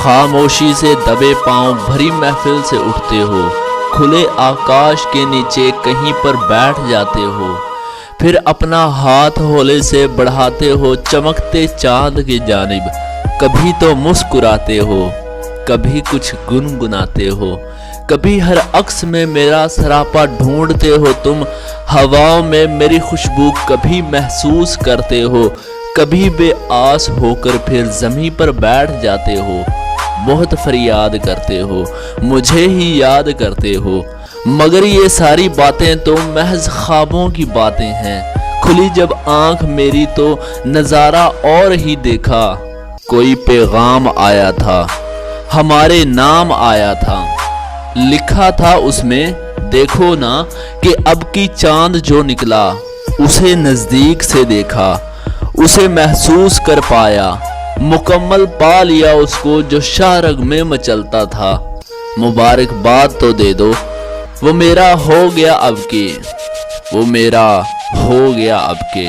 खामोशी से दबे पांव भरी महफिल से उठते हो, खुले आकाश के नीचे कहीं पर बैठ जाते हो, फिर अपना हाथ होले से बढ़ाते हो चमकते चांद की जानिब। कभी तो मुस्कुराते हो, कभी कुछ गुनगुनाते हो, कभी हर अक्स में मेरा सरापा ढूंढते हो तुम। हवाओं में मेरी खुशबू कभी महसूस करते हो, कभी बेआस होकर फिर ज़मीं पर बैठ जाते हो। बहुत फरियाद करते हो, मुझे ही याद करते हो, मगर ये सारी बातें तो महज ख्वाबों की बातें हैं। खुली जब आंख मेरी तो नज़ारा और ही देखा। कोई पैगाम आया था, हमारे नाम आया था, लिखा था उसमें देखो ना कि अब की चांद जो निकला। उसे नज़दीक से देखा, उसे महसूस कर पाया, मुकम्मल पा लिया उसको जो शाहरग में मचलता था। मुबारकबाद तो दे दो, वो मेरा हो गया अब के, वो मेरा हो गया अब के।